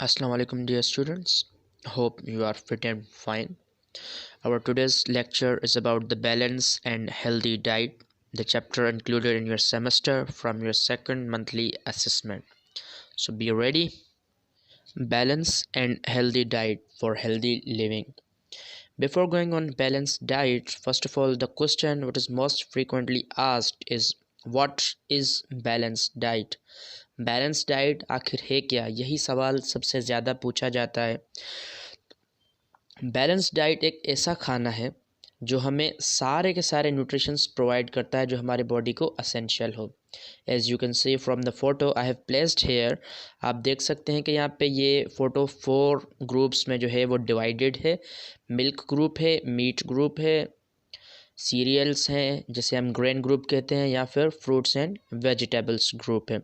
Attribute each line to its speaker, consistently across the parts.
Speaker 1: Assalamu alaikum dear students. Hope you are fit and fine. Our today's lecture is about the balanced and healthy diet, the chapter included in your semester from your second monthly assessment. So be ready. Balanced and healthy diet for healthy living. Before going on balanced diet, first of all, the question what is most frequently asked is what is balanced diet? Balance diet आखिर है क्या, यही सवाल सबसे ज़्यादा पूछा जाता है। बैलेंस डाइट एक ऐसा खाना है जो हमें सारे के सारे न्यूट्रिशंस प्रोवाइड करता है जो हमारे बॉडी को असेंशियल हो। As you can see from the photo I have placed here, आप देख सकते हैं कि यहाँ पे ये फ़ोटो 4 ग्रुप्स में जो है वो डिवाइडेड है। मिल्क ग्रुप है, मीट ग्रुप है, सीरियल्स हैं जिसे हम ग्रेन ग्रुप कहते हैं, या फिर फ्रूट्स एंड वेजिटेबल्स ग्रुप है।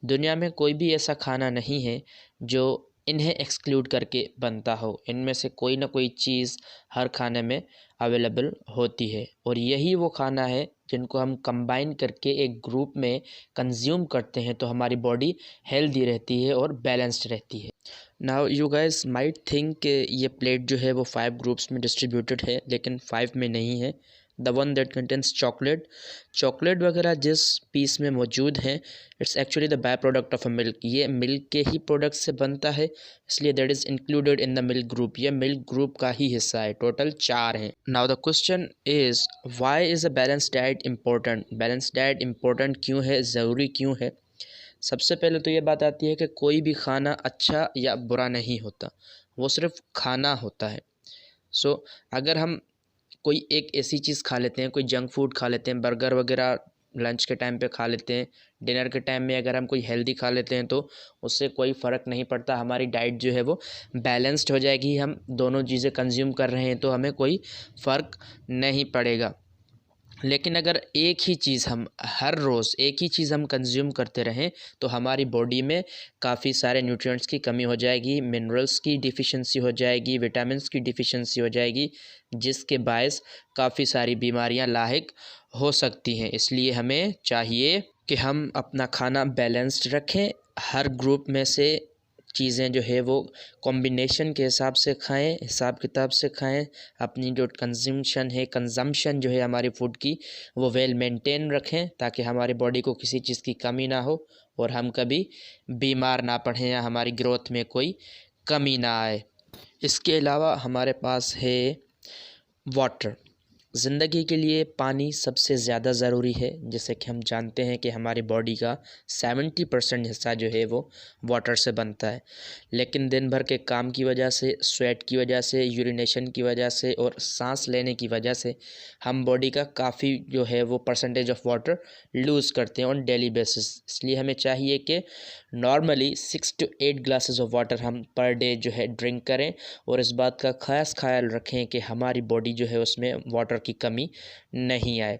Speaker 1: दुनिया में कोई भी ऐसा खाना नहीं है जो इन्हें एक्सक्लूड करके बनता हो। इनमें से कोई ना कोई चीज़ हर खाने में अवेलेबल होती है और यही वो खाना है जिनको हम कंबाइन करके एक ग्रुप में कंज्यूम करते हैं तो हमारी बॉडी हेल्दी रहती है और बैलेंस्ड रहती है। Now you guys might think कि ये प्लेट जो है वो 5 ग्रुप्स में डिस्ट्रीब्यूटेड है, लेकिन 5 में नहीं है। The one that contains chocolate वगैरह जिस पीस में मौजूद हैं, it's actually the by product of a milk. ये मिल्क के ही प्रोडक्ट से बनता है, इसलिए that is included in the milk group. ये मिल्क ग्रुप का ही हिस्सा है। टोटल 4 हैं। Now the question is why is a balance diet important. Balance diet important क्यों है, ज़रूरी क्यों है? सबसे पहले तो ये बात आती है कि कोई भी खाना अच्छा या बुरा नहीं होता, वो सिर्फ खाना होता है। सो अगर हम कोई एक ऐसी चीज़ खा लेते हैं, कोई जंक फूड खा लेते हैं, बर्गर वगैरह लंच के टाइम पे खा लेते हैं, डिनर के टाइम में अगर हम कोई हेल्दी खा लेते हैं तो उससे कोई फ़र्क नहीं पड़ता। हमारी डाइट जो है वो बैलेंस्ड हो जाएगी। हम दोनों चीज़ें कंज्यूम कर रहे हैं तो हमें कोई फ़र्क नहीं पड़ेगा। लेकिन अगर एक ही चीज़ हम हर रोज़ एक ही चीज़ हम कंज्यूम करते रहें तो हमारी बॉडी में काफ़ी सारे न्यूट्रिएंट्स की कमी हो जाएगी, मिनरल्स की डिफ़िशियंसी हो जाएगी, विटामिन्स की डिफ़िशियंसी हो जाएगी, जिसके बायस काफ़ी सारी बीमारियां लाहिक हो सकती हैं। इसलिए हमें चाहिए कि हम अपना खाना बैलेंस्ड रखें, हर ग्रुप में से चीज़ें जो है वो कॉम्बिनेशन के हिसाब से खाएं, हिसाब किताब से खाएं। अपनी जो कंजम्पशन जो है हमारी फूड की वो वेल मेंटेन रखें ताकि हमारी बॉडी को किसी चीज़ की कमी ना हो और हम कभी बीमार ना पड़ें या हमारी ग्रोथ में कोई कमी ना आए। इसके अलावा हमारे पास है वाटर। ज़िंदगी के लिए पानी सबसे ज़्यादा ज़रूरी है। जैसे कि हम जानते हैं कि हमारी बॉडी का 70% हिस्सा जो है वो वाटर से बनता है, लेकिन दिन भर के काम की वजह से, स्वेट की वजह से, यूरिनेशन की वजह से और सांस लेने की वजह से हम बॉडी का काफ़ी जो है वो परसेंटेज ऑफ वाटर लूज़ करते हैं ऑन डेली बेसिस। इसलिए हमें चाहिए कि normally 6 to 8 glasses of water हम पर डे जो है ड्रिंक करें और इस बात का ख़ास ख्याल रखें कि हमारी बॉडी जो है उसमें वाटर की कमी नहीं आए।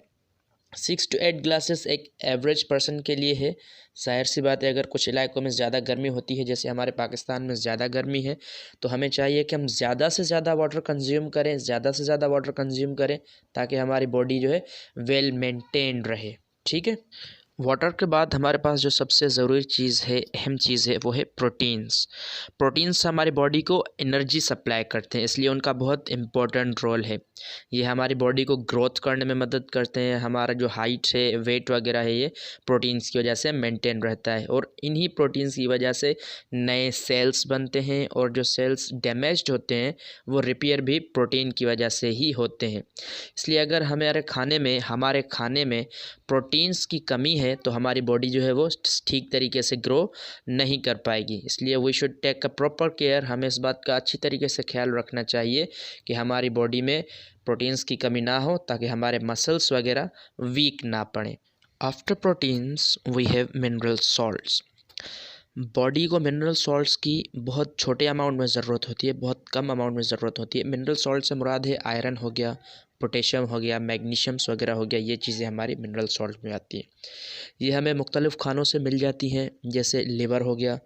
Speaker 1: 6 to 8 ग्लासेस एक एवरेज पर्सन के लिए है। ज़ाहिर सी बात है अगर कुछ इलाकों में ज़्यादा गर्मी होती है, जैसे हमारे पाकिस्तान में ज़्यादा गर्मी है, तो हमें चाहिए कि हम ज़्यादा से ज़्यादा वाटर कंज्यूम करें, ज़्यादा से ज़्यादा वाटर कंज्यूम करें ताकि हमारी बॉडी जो है वेल मेंटेन रहे। ठीक है। वाटर के बाद हमारे पास जो सबसे ज़रूरी चीज़ है, अहम चीज़ है, वो है प्रोटीन्स। प्रोटीन्स हमारी बॉडी को एनर्जी सप्लाई करते हैं, इसलिए उनका बहुत इम्पोर्टेंट रोल है। ये हमारी बॉडी को ग्रोथ करने में मदद करते हैं। हमारा जो हाइट है, वेट वगैरह है, ये प्रोटीन्स की वजह से मेंटेन रहता है और इन्हीं प्रोटीन्स की वजह से नए सेल्स बनते हैं और जो सेल्स डैमेज्ड होते हैं वो रिपेयर भी प्रोटीन की वजह से ही होते हैं। इसलिए अगर हमारे खाने में प्रोटीन्स की कमी है तो हमारी बॉडी जो है वो ठीक तरीके से ग्रो नहीं कर पाएगी। इसलिए we should take a proper care. हमें इस बात का अच्छी तरीके से ख्याल रखना चाहिए कि हमारी बॉडी में प्रोटीन्स की कमी ना हो ताकि हमारे मसल्स वगैरह वीक ना पड़े। After proteins we have mineral salts. Body को मिनरल सॉल्ट्स की बहुत छोटे अमाउंट में ज़रूरत होती है, बहुत कम अमाउंट में ज़रूरत होती है। मिनरल सॉल्ट से मुराद है आयरन हो गया, पोटेशियम हो गया, मैग्नीशियम्स वगैरह हो गया, ये चीज़ें हमारी मिनरल सॉल्ट में आती हैं। ये हमें मुख्तलिफ़ खानों से मिल जाती हैं, जैसे लिवर हो गया,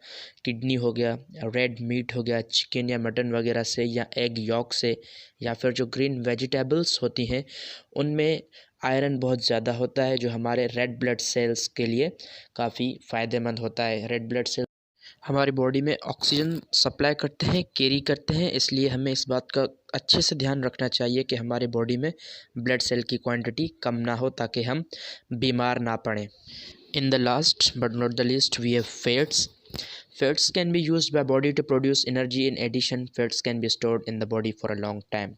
Speaker 1: किडनी हो गया, रेड मीट हो गया, चिकन या मटन वगैरह से, या एग यॉक से, या फिर जो ग्रीन वेजिटेबल्स होती हैं उनमें आयरन बहुत ज़्यादा होता है जो हमारे रेड ब्लड सेल्स के लिए काफ़ी फ़ायदेमंद होता है। रेड ब्लड सेल हमारी बॉडी में ऑक्सीजन सप्लाई करते हैं, कैरी करते हैं, इसलिए हमें इस बात का अच्छे से ध्यान रखना चाहिए कि हमारी बॉडी में ब्लड सेल की क्वांटिटी कम ना हो ताकि हम बीमार ना पड़ें। In the last but not the least, we have fats. Fats can be used by body to produce energy. In addition, fats can be stored in the body for a long time.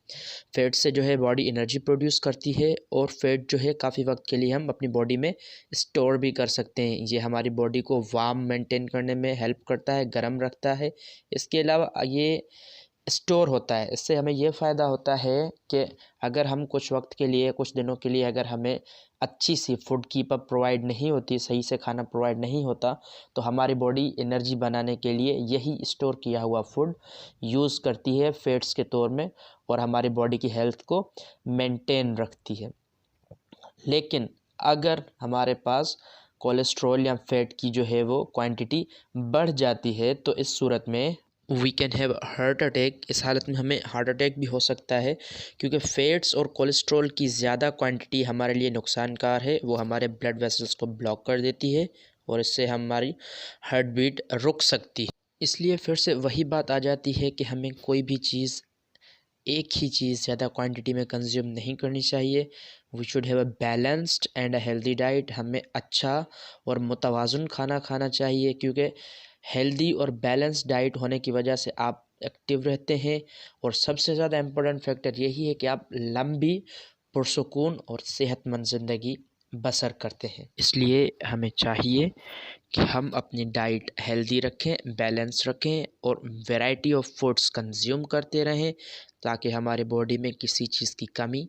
Speaker 1: Fat से जो है body energy produce करती है और fat जो है काफ़ी वक्त के लिए हम अपनी बॉडी में स्टोर भी कर सकते हैं। ये हमारी बॉडी को वार्म मेंटेन करने में हेल्प करता है, गर्म रखता है। इसके अलावा ये स्टोर होता है। इससे हमें ये फ़ायदा होता है कि अगर हम कुछ वक्त के लिए, कुछ दिनों के लिए अगर हमें अच्छी sea food keep up provide नहीं होती, सही से खाना प्रोवाइड नहीं होता, तो हमारी बॉडी एनर्जी बनाने के लिए यही स्टोर किया हुआ फूड यूज़ करती है फैट्स के तौर में और हमारी बॉडी की हेल्थ को मेंटेन रखती है। लेकिन अगर हमारे पास कोलेस्ट्रॉल या फैट की जो है वो क्वांटिटी बढ़ जाती है तो इस सूरत में we can have heart attack. इस हालत में हमें हार्ट अटैक भी हो सकता है क्योंकि फैट्स और कोलेस्ट्रॉल की ज़्यादा क्वांटिटी हमारे लिए नुकसानकार है। वो हमारे ब्लड वेसल्स को ब्लॉक कर देती है और इससे हमारी हार्ट बीट रुक सकती है। इसलिए फिर से वही बात आ जाती है कि हमें कोई भी चीज़, एक ही चीज़ ज़्यादा क्वांटिटी में कंज्यूम नहीं करनी चाहिए। We should have a balanced and a healthy diet. हमें अच्छा और मुतवाज़ुन खाना खाना चाहिए क्योंकि हेल्दी और बैलेंस्ड डाइट होने की वजह से आप एक्टिव रहते हैं और सबसे ज़्यादा इम्पोर्टेंट फैक्टर यही है कि आप लंबी पुरसुकून और सेहतमंद ज़िंदगी बसर करते हैं। इसलिए हमें चाहिए कि हम अपनी डाइट हेल्दी रखें, बैलेंस रखें और वैरायटी ऑफ फूड्स कंज्यूम करते रहें ताकि हमारे बॉडी में किसी चीज़ की कमी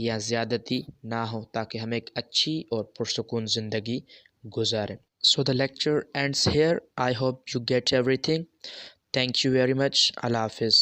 Speaker 1: या ज़्यादती ना हो, ताकि हम एक अच्छी और पुरसुकून ज़िंदगी गुजारें। So the lecture ends here. I hope you get everything. Thank you very much. Allah Hafiz.